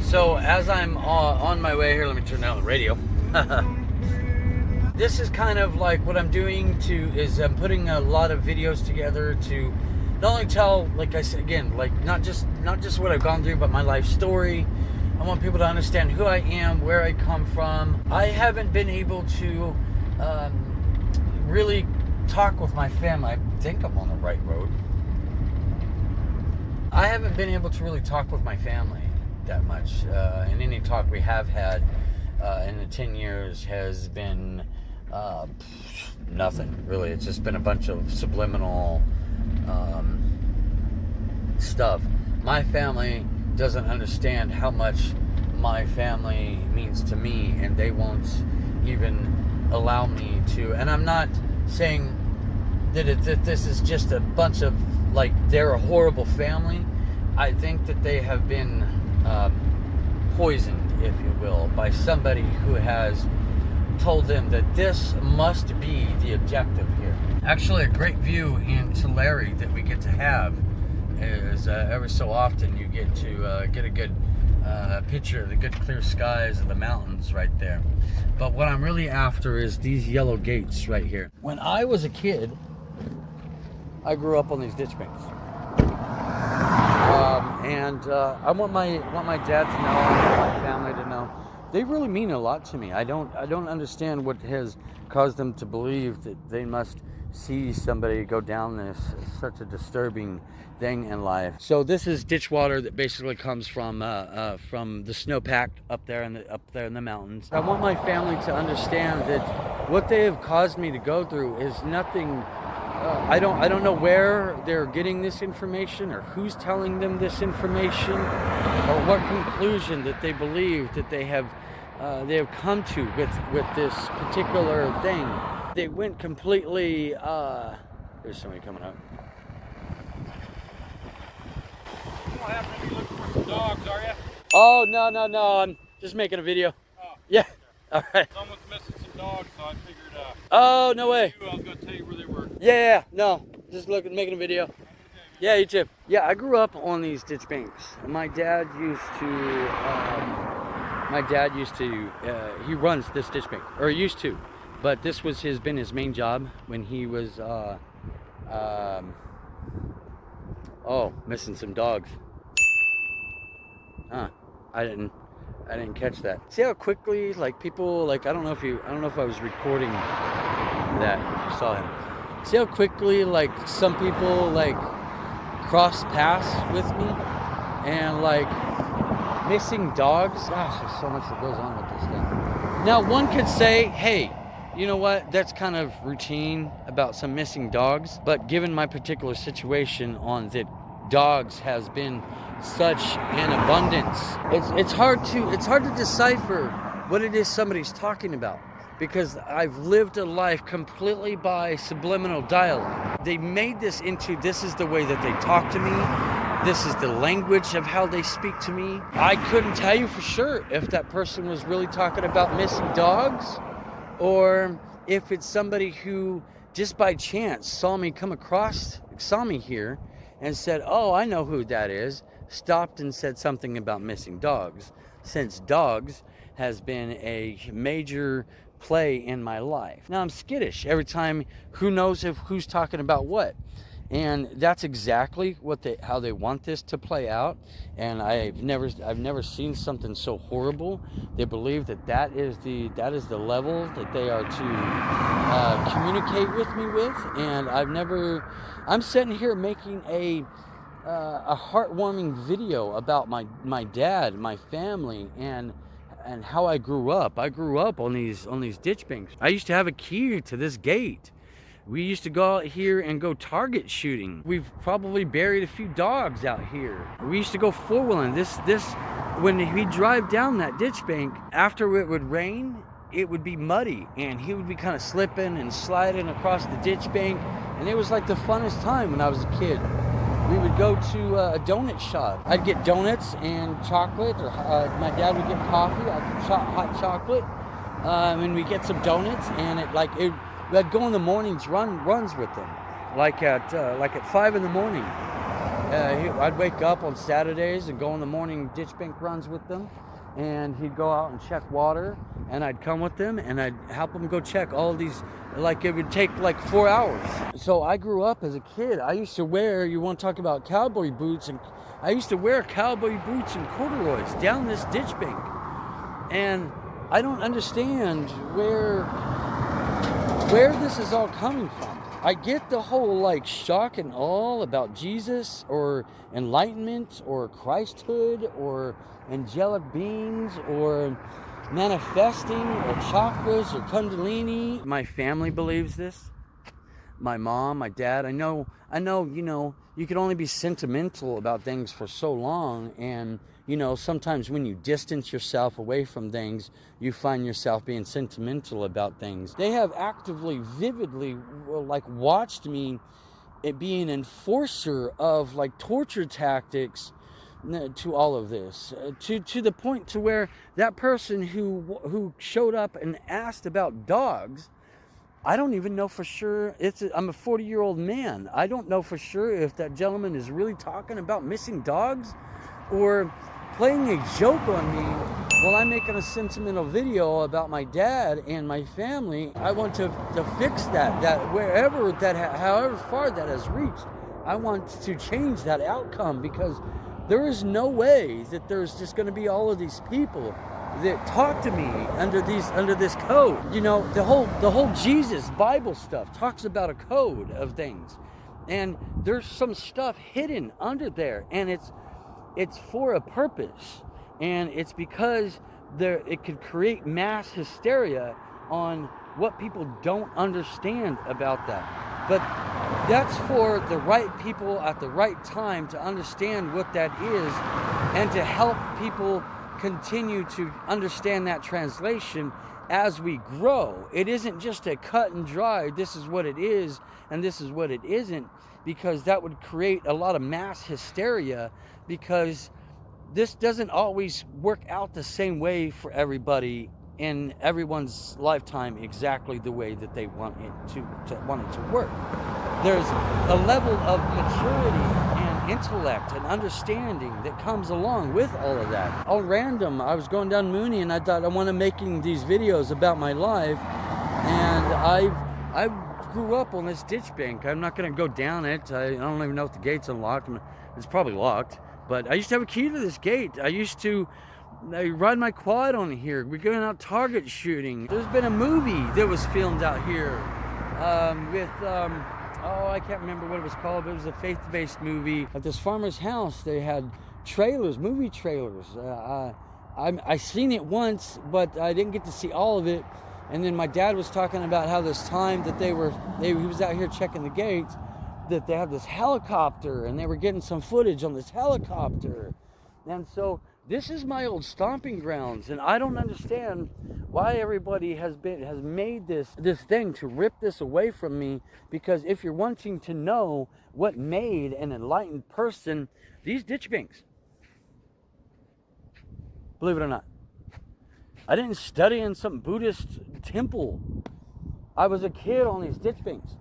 So as I'm on my way here, let me turn down the radio. This is kind of like what I'm doing is I'm putting a lot of videos together to not only tell, like I said again, like not just what I've gone through, but my life story. I want people to understand who I am, where I come from. I haven't been able to really talk with my family. I think I'm on the right road. I haven't been able to really talk with my family that much. And any talk we have had in the 10 years has been nothing, really. It's just been a bunch of subliminal stuff. My family doesn't understand how much my family means to me, and they won't even allow me to. And I'm not saying that this is just a bunch of, like, they're a horrible family. I think that they have been poisoned, if you will, by somebody who has told them that this must be the objective here. Actually, a great view in Tulare that we get to have is every so often you get to get a good picture of the good clear skies of the mountains right there. But what I'm really after is these yellow gates right here. When I was a kid, I grew up on these ditch banks. And I want my dad to know, I want my family to know, they really mean a lot to me. I don't understand what has caused them to believe that they must see somebody go down this such a disturbing thing in life. So this is ditch water that basically comes from the snowpack up there in the mountains. I want my family to understand that what they have caused me to go through is nothing. I don't know where they're getting this information or who's telling them this information or what conclusion that they believe that they have come to with this particular thing. They went completely. There's somebody coming up. You don't happen to be looking for some dogs, are you? Oh, no. I'm just making a video. Oh, Yeah. okay. All right. Someone's missing some dogs, so I figured. Oh, no way. I was going to tell you where they were. Yeah. No. Just making a video. Yeah, you too. Yeah, I grew up on these ditch banks. My dad used to. He runs this ditch bank, or used to, but this was been his main job when he was. Missing some dogs. Huh. I didn't catch that. See how quickly, like, people, like, I don't know if I was recording that, if you saw him. See how quickly, like, some people, like, cross paths with me, and, like, missing dogs. Gosh, there's so much that goes on with this thing. Now, one could say, hey, you know what, that's kind of routine about some missing dogs, but given my particular situation on that dogs has been such an abundance, it's hard to decipher what it is somebody's talking about, because I've lived a life completely by subliminal dialogue. They made this into, this is the way that they talk to me, this is the language of how they speak to me. I couldn't tell you for sure if that person was really talking about missing dogs, or if it's somebody who just by chance saw me here and said, oh, I know who that is, stopped and said something about missing dogs, since dogs has been a major play in my life. Now I'm skittish every time, who knows who's talking about what. And that's exactly how they want this to play out. And I've never seen something so horrible. They believe that is the level that they are to communicate with me with. And I'm sitting here making a heartwarming video about my dad, my family, and how I grew up. I grew up on these ditch banks. I used to have a key to this gate. We used to go out here and go target shooting. We've probably buried a few dogs out here. We used to go four-wheeling. When we drive down that ditch bank, after it would rain, it would be muddy, and he would be kind of slipping and sliding across the ditch bank, and it was like the funnest time when I was a kid. We would go to a donut shop. I'd get donuts and chocolate, or my dad would get coffee. I'd get hot chocolate, and we'd get some donuts, and I'd go in the mornings, runs with them, like at 5 in the morning, I'd wake up on Saturdays and go on the morning ditch bank runs with them, and he'd go out and check water, and I'd come with him and I'd help him go check all these. Like, it would take like 4 hours. So I grew up as a kid. I used to wear, you want to talk about cowboy boots, and I used to wear cowboy boots and corduroys down this ditch bank. And I don't understand where this is all coming from. I get the whole like shock and awe about Jesus or enlightenment or Christhood or angelic beings or manifesting or chakras or kundalini. My family believes this. My mom, my dad. I know, you can only be sentimental about things for so long, and sometimes when you distance yourself away from things, you find yourself being sentimental about things. They have actively, vividly, like, watched me be an enforcer of like torture tactics to all of this, to the point to where that person who showed up and asked about dogs, I don't even know for sure. I'm a 40-year-old man. I don't know for sure if that gentleman is really talking about missing dogs or playing a joke on me while I'm making a sentimental video about my dad and my family. I want to fix that wherever however far that has reached, I want to change that outcome, because there is no way that there's just going to be all of these people that talk to me under this code. The whole Jesus Bible stuff talks about a code of things, and there's some stuff hidden under there, and it's for a purpose, and it's because it could create mass hysteria on what people don't understand about that. But that's for the right people at the right time to understand what that is, and to help people continue to understand that translation as we grow. It isn't just a cut and dry, this is what it is and this is what it isn't, because that would create a lot of mass hysteria, because this doesn't always work out the same way for everybody in everyone's lifetime exactly the way that they want it to work. There's a level of maturity and intellect and understanding that comes along with all of that. All random, I was going down Mooney and I thought I want to making these videos about my life, and I grew up on this ditch bank. I'm not going to go down it. I don't even know if the gate's unlocked. It's probably locked, but I used to have a key to this gate. I ride my quad on here. We're going out target shooting. There's been a movie that was filmed out here with I can't remember what it was called, but it was a faith-based movie. At this farmer's house, they had trailers, movie trailers. I seen it once, but I didn't get to see all of it. And then my dad was talking about how this time that he was out here checking the gates, that they had this helicopter and they were getting some footage on this helicopter. And so this is my old stomping grounds, and I don't understand why everybody has made this thing to rip this away from me. Because if you're wanting to know what made an enlightened person, these ditch banks, believe it or not, I didn't study in some Buddhist temple. I was a kid on these ditch banks.